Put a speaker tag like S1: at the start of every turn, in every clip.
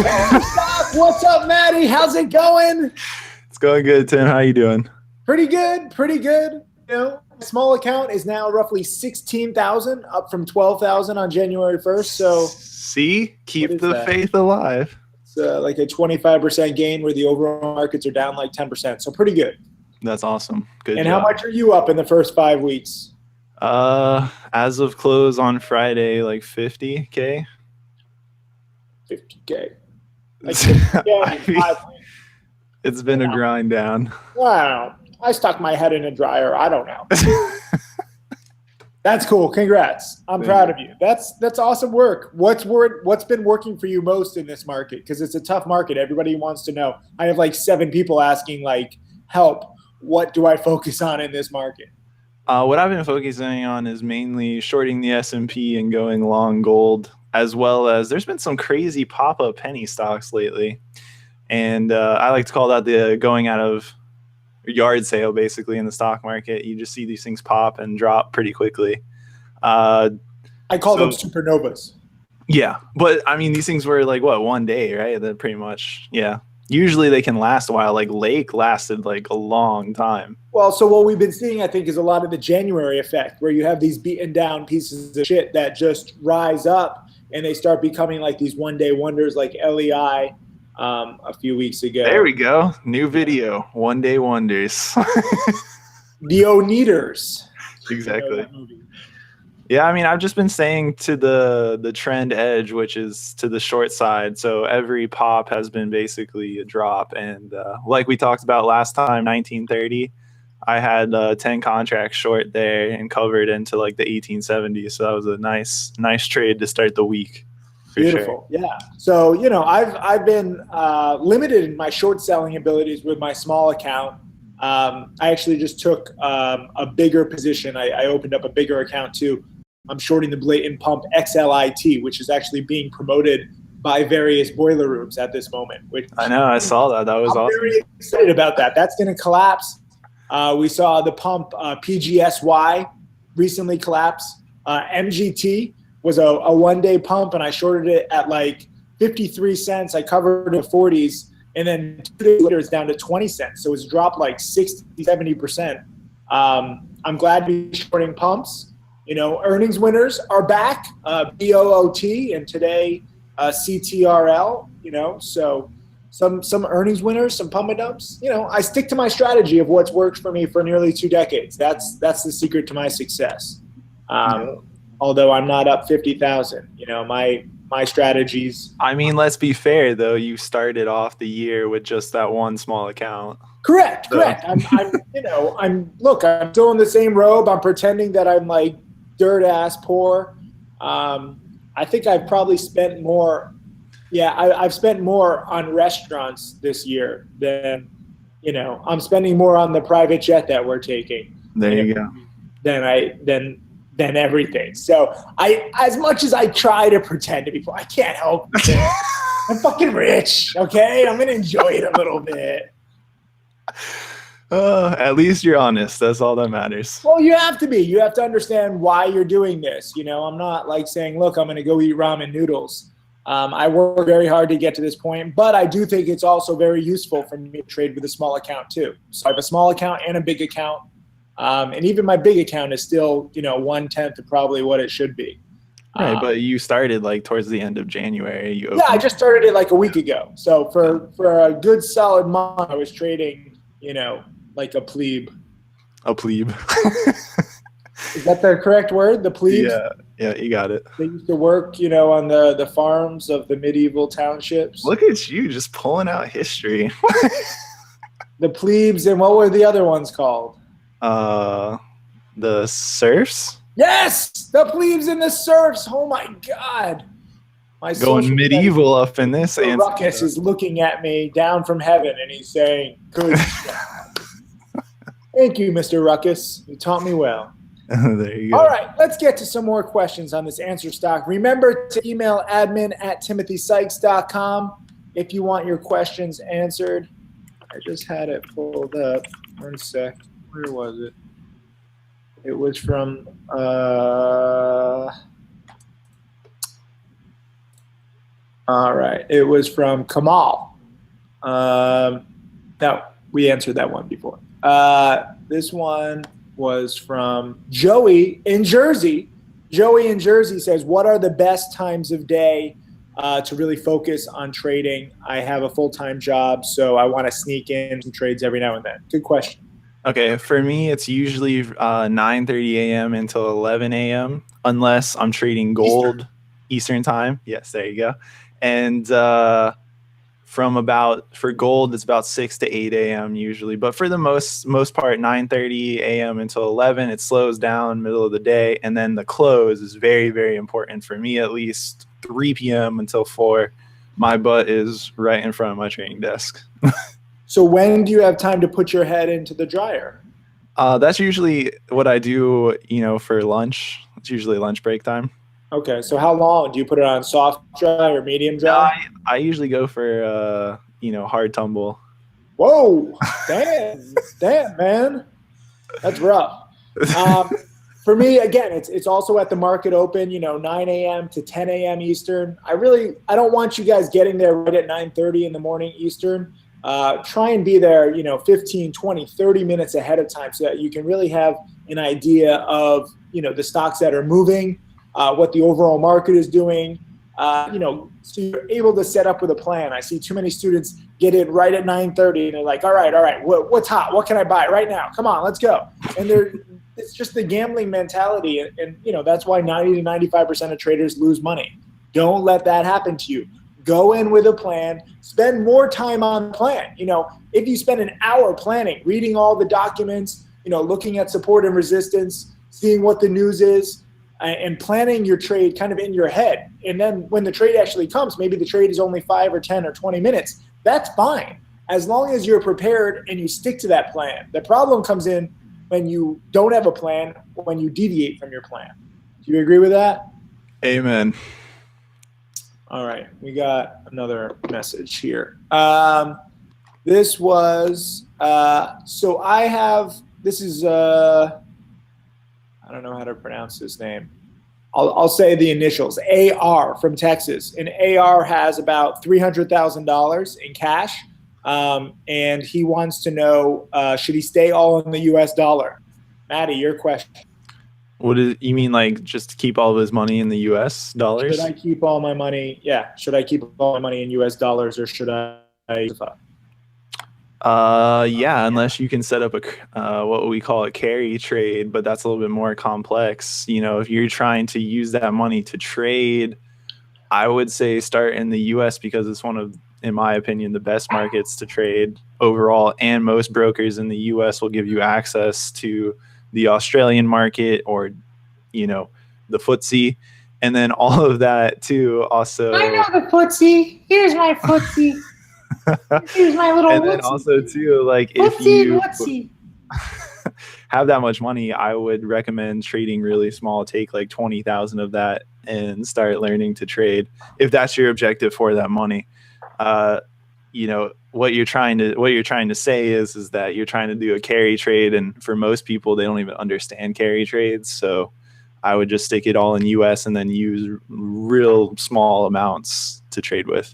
S1: Doc, what's up, Maddie? How's it going?
S2: It's going good, Tim. How you doing?
S1: Pretty good, pretty good. Small account is now roughly 16,000, up from 12,000 on January 1st. So
S2: See,
S1: what
S2: keep
S1: is
S2: the
S1: that?
S2: faith alive.
S1: It's like a 25% gain where the overall markets are down like 10%. So pretty good.
S2: That's awesome. Good
S1: And
S2: job.
S1: how much are you up in the first 5 weeks?
S2: As of close on Friday, like 50K.
S1: 50K. Like 50K
S2: I
S1: in
S2: mean,
S1: 5 weeks.
S2: it's been a grind down.
S1: Wow. I stuck my head in a dryer. I don't know. That's cool. Congrats. I'm proud of you. That's awesome work. What's been working for you most in this market? Because it's a tough market. Everybody wants to know. I have like 7 people asking, like, help. What do I focus on in this market?
S2: What I've been focusing on is mainly shorting the S&P and going long gold, as well as there's been some crazy pop-up penny stocks lately. And I like to call that the going out of yard sale, basically, in the stock market. You just see these things pop and drop pretty quickly.
S1: I call them supernovas.
S2: Yeah, but I mean, these things were like, what, one day, right? They're pretty much, yeah. Usually they can last a while. Like Lake lasted like a long time.
S1: Well, so what we've been seeing, I think, is a lot of the January effect, where you have these beaten down pieces of shit that just rise up and they start becoming like these one-day wonders, like LEI a few weeks ago.
S2: There we go. New video. One day wonders.
S1: The O-Neaters.
S2: Exactly. Yeah, I mean, I've just been saying to the trend edge, which is to the short side. So every pop has been basically a drop. And like we talked about last time, 1930, I had 10 contracts short there and covered into like the 1870s. So that was a nice trade to start the week.
S1: Beautiful. Sure. Yeah. So, I've been limited in my short selling abilities with my small account. I actually just took a bigger position. I opened up a bigger account too. I'm shorting the Blatant Pump XLIT, which is actually being promoted by various boiler rooms at this moment. Which
S2: I know. I saw that. That was awesome.
S1: I'm very excited about that. That's going to collapse. We saw the pump PGSY recently collapse. MGT was a one-day pump, and I shorted it at like 53 cents. I covered it 40s, and then 2 days later it's down to 20 cents. So it's dropped like 60, 70%. I'm glad to be shorting pumps. Earnings winners are back, BOOT, and today CTRL, so some earnings winners, some pump and dumps. I stick to my strategy of what's worked for me for nearly 2 decades. That's the secret to my success. Although I'm not up 50,000, my strategies.
S2: I mean, let's be fair though. You started off the year with just that one small account.
S1: Correct. I'm still in the same robe. I'm pretending that I'm like dirt ass poor. I think I've probably spent more. Yeah, I've spent more on restaurants this year than, I'm spending more on the private jet that we're taking.
S2: There you go.
S1: Than everything. So as much as I try to pretend to be poor, I can't help it. I'm fucking rich. Okay, I'm gonna enjoy it a little bit.
S2: At least you're honest. That's all that matters.
S1: Well, you have to be. You have to understand why you're doing this. I'm not like saying, look, I'm going to go eat ramen noodles. I work very hard to get to this point, but I do think it's also very useful for me to trade with a small account too. So I have a small account and a big account. And even my big account is still, 1/10 of probably what it should be.
S2: Right, but you started like towards the end of January.
S1: Yeah, I just started it like a week ago. So for a good solid month, I was trading, like a plebe.
S2: A plebe.
S1: Is that the correct word? The plebes?
S2: Yeah, you got it.
S1: They used to work, on the farms of the medieval townships.
S2: Look at you just pulling out history.
S1: The plebes, and what were the other ones called?
S2: The serfs?
S1: Yes! The plebes and the serfs. Oh my God. My
S2: going medieval up in this.
S1: Ruckus is looking at me down from heaven and he's saying, good job. Thank you, Mr. Ruckus. You taught me well.
S2: There you go.
S1: All right, let's get to some more questions on this AnswerStock. Remember to email admin@timothysykes.com if you want your questions answered. I just had it pulled up. 1 sec. Where was it? It was from All right. It was from Kamal. No, we answered that one before. This one was from Joey in Jersey. Joey in Jersey says, what are the best times of day to really focus on trading? I have a full-time job, so I want to sneak in some trades every now and then. Good question.
S2: Okay, for me, it's usually 9:30 a.m. until 11 a.m. unless I'm trading gold Eastern time. Yes, there you go. And for gold, it's about 6 to 8 a.m. usually. But for the most part, 9:30 a.m. until 11, it slows down middle of the day. And then the close is very, very important for me, at least 3 p.m. until 4. My butt is right in front of my trading desk.
S1: So when do you have time to put your head into the dryer?
S2: That's usually what I do, for lunch. It's usually lunch break time.
S1: Okay, so how long? Do you put it on soft dry or medium dry?
S2: I usually go for, hard tumble.
S1: Whoa, damn, man. That's rough. For me, again, it's also at the market open, 9 a.m. to 10 a.m. Eastern. I don't want you guys getting there right at 9:30 in the morning Eastern. Try and be there, 15, 20, 30 minutes ahead of time so that you can really have an idea of, the stocks that are moving, what the overall market is doing, so you're able to set up with a plan. I see too many students get in right at 9:30 and they're like, all right, what's hot? What can I buy right now? Come on, let's go. And it's just the gambling mentality. And that's why 90 to 95% of traders lose money. Don't let that happen to you. Go in with a plan, spend more time on the plan. If you spend an hour planning, reading all the documents, looking at support and resistance, seeing what the news is, and planning your trade kind of in your head. And then when the trade actually comes, maybe the trade is only 5 or 10 or 20 minutes. That's fine, as long as you're prepared and you stick to that plan. The problem comes in when you don't have a plan, when you deviate from your plan. Do you agree with that?
S2: Amen.
S1: All right, we got another message here. This was, so I have, this is, I don't know how to pronounce this name. I'll say the initials, AR from Texas. And AR has about $300,000 in cash. And he wants to know, should he stay all in the US dollar? Maddie, your question.
S2: What do you mean, like just keep all of his money in the US dollars?
S1: Should I keep all my money? Yeah. Should I keep all my money in US dollars or should I?
S2: Yeah, unless you can set up what we call a carry trade, but that's a little bit more complex. If you're trying to use that money to trade, I would say start in the US because it's one of, in my opinion, the best markets to trade overall. And most brokers in the US will give you access to the Australian market or, the FTSE. And then all of that too also.
S3: I know the FTSE. Here's my FTSE. Here's my little
S2: and then
S3: whoopsie.
S2: Also too, like if you have that much money, I would recommend trading really small. Take like 20,000 of that and start learning to trade if that's your objective for that money. What you're trying to say is that you're trying to do a carry trade, and for most people they don't even understand carry trades. So I would just stick it all in US and then use real small amounts to trade with.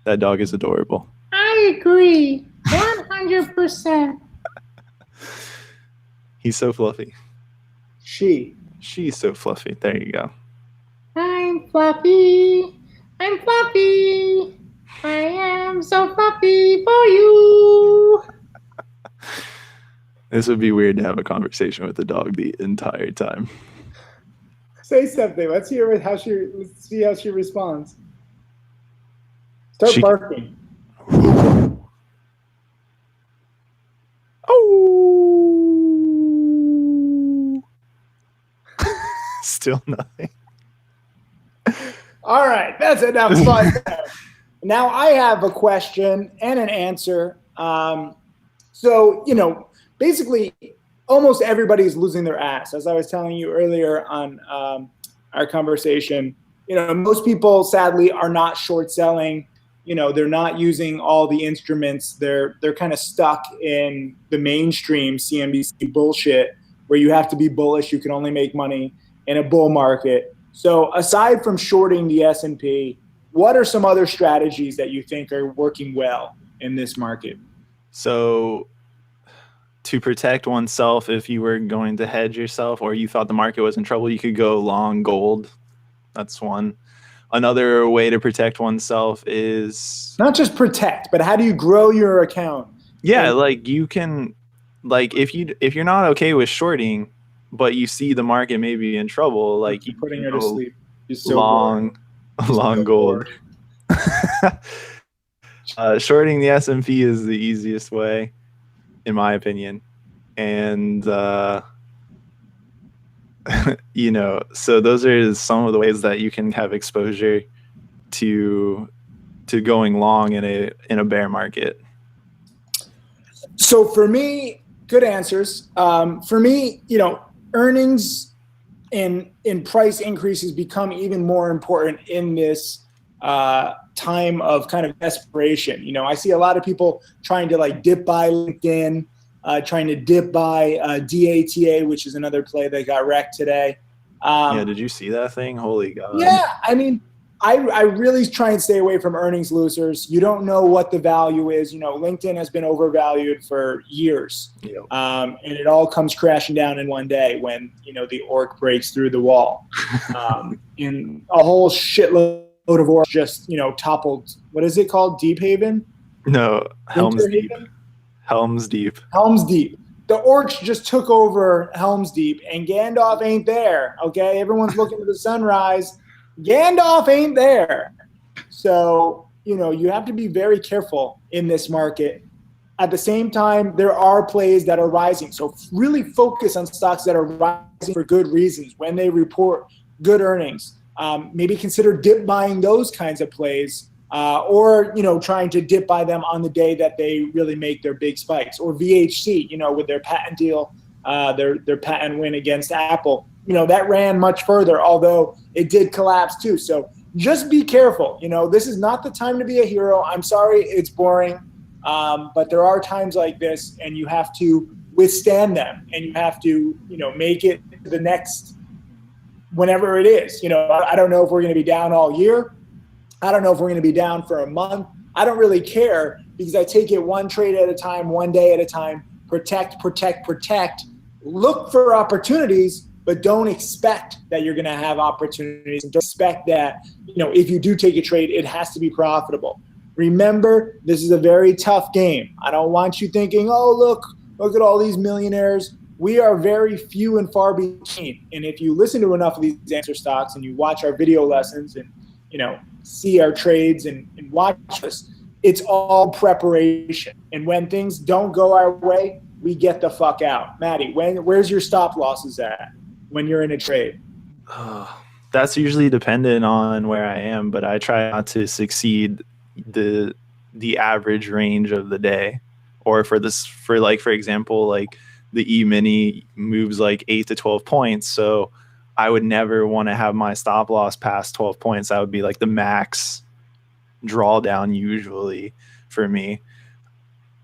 S2: That dog is adorable.
S3: I agree. 100%.
S2: He's so fluffy.
S1: She's
S2: so fluffy. There you go.
S3: I'm fluffy. I'm fluffy. I am so fluffy for you.
S2: This would be weird to have a conversation with the dog the entire time.
S1: Say something. Let's see how she responds. Start barking.
S2: Oh. Still nothing.
S1: All right, that's enough fun. Now I have a question and an answer. So, basically almost everybody's losing their ass. As I was telling you earlier on our conversation, most people sadly are not short selling. They're not using all the instruments. They're kind of stuck in the mainstream CNBC bullshit where you have to be bullish. You can only make money in a bull market. So aside from shorting the S&P, what are some other strategies that you think are working well in this market?
S2: So to protect oneself, if you were going to hedge yourself or you thought the market was in trouble, you could go long gold. That's one. Another way to protect oneself is
S1: not just protect, but how do you grow your account?
S2: Yeah, like you can, like if you're not okay with shorting, but you see the market maybe in trouble, like you
S1: putting
S2: can
S1: her to
S2: go
S1: sleep. You're so
S2: long, long
S1: so
S2: gold. Shorting the S&P is the easiest way, in my opinion, and you know, so those are some of the ways that you can have exposure to going long in a bear market.
S1: So for me, good answers. For me, you know, earnings and price increases become even more important in this time of kind of desperation. You know, I see a lot of people trying to like dip buy LinkedIn, trying to dip buy DATA, which is another play that got wrecked today.
S2: Yeah, did you see that thing? Holy God.
S1: Yeah, I mean, I really try and stay away from earnings losers. You don't know what the value is. You know, LinkedIn has been overvalued for years.
S2: Yep.
S1: And it all comes crashing down in one day when, you know, the orc breaks through the wall. And a whole shitload of orcs just, you know, toppled. What is it called? Deep Haven?
S2: No, Helm's Deep.
S1: Haven?
S2: Helm's Deep.
S1: Helm's Deep. The orcs just took over Helm's Deep, and Gandalf ain't there, okay? Everyone's looking to the sunrise. Gandalf ain't there. So, you know, you have to be very careful in this market. At the same time, there are plays that are rising. So really focus on stocks that are rising for good reasons when they report good earnings. Maybe consider dip buying those kinds of plays, or, you know, trying to dip buy them on the day that they really make their big spikes. Or VHC, you know, with their patent deal, their patent win against Apple. You know, that ran much further, although it did collapse too. So just be careful. You know, this is not the time to be a hero. I'm sorry, it's boring. But there are times like this, and you have to withstand them, and you have to, you know, make it to the next, whenever it is. You know, I don't know if we're going to be down all year. I don't know if we're going to be down for a month. I don't really care, because I take it one trade at a time, one day at a time. Protect, protect, protect. Look for opportunities, but don't expect that you're going to have opportunities, and don't expect that, you know, if you do take a trade, it has to be profitable. Remember, this is a very tough game. I don't want you thinking, oh, look at all these millionaires. We are very few and far between. And if you listen to enough of these AnswerStocks and you watch our video lessons and, you know, see our trades and watch us, it's all preparation. And when things don't go our way, we get the fuck out. Maddie, where's your stop losses at when you're in a trade?
S2: That's usually dependent on where I am, but I try not to succeed the average range of the day. Or for example, like the E-mini moves like 8 to 12 points, so I would never want to have my stop loss past 12 points. That would be like the max drawdown usually for me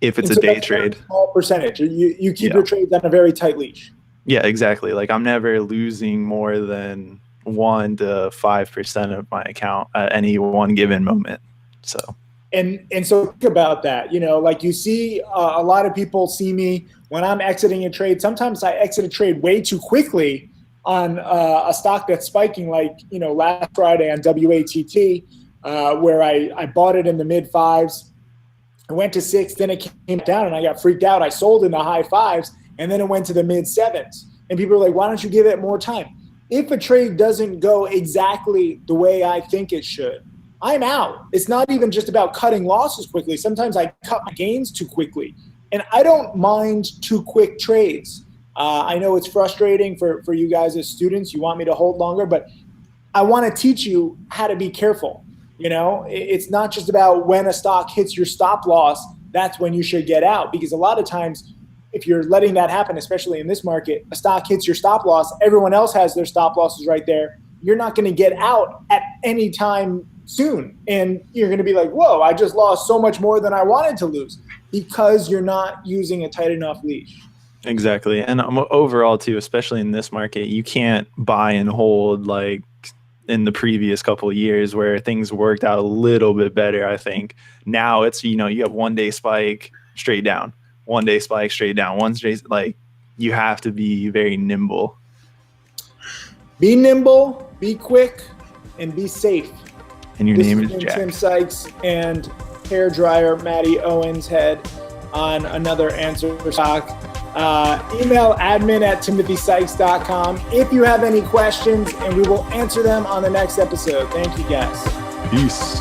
S2: if it's a day trade.
S1: Small percentage. You keep your trades on a very tight leash. Yeah,
S2: exactly. Like I'm never losing more than 1 to 5% of my account at any one given moment. So
S1: so think about that. You know, like you see a lot of people see me when I'm exiting a trade. Sometimes I exit a trade way too quickly on a stock that's spiking, like, you know, last Friday on WATT, where I bought it in the mid fives. I went to 6, then it came down and I got freaked out. I sold in the high fives, and then it went to the mid sevens. And people are like, why don't you give it more time? If a trade doesn't go exactly the way I think it should, I'm out. It's not even just about cutting losses quickly. Sometimes I cut my gains too quickly. And I don't mind too quick trades. I know it's frustrating for you guys as students. You want me to hold longer, but I want to teach you how to be careful. You know, it's not just about when a stock hits your stop loss, that's when you should get out. Because a lot of times, if you're letting that happen, especially in this market, a stock hits your stop loss, everyone else has their stop losses right there. You're not going to get out at any time soon. And you're going to be like, whoa, I just lost so much more than I wanted to lose, because you're not using a tight enough leash.
S2: Exactly. And overall too, especially in this market, you can't buy and hold like in the previous couple of years where things worked out a little bit better. I think now it's, you have 1 day spike straight down, 1 day spike straight down, you have to be very nimble.
S1: Be nimble, be quick, and be safe.
S2: And your name is Jack.
S1: Tim Sykes and hairdryer Maddie Owens head on another AnswerStock. Email admin@timothysykes.com if you have any questions, and we will answer them on the next episode. Thank you, guys.
S2: Peace.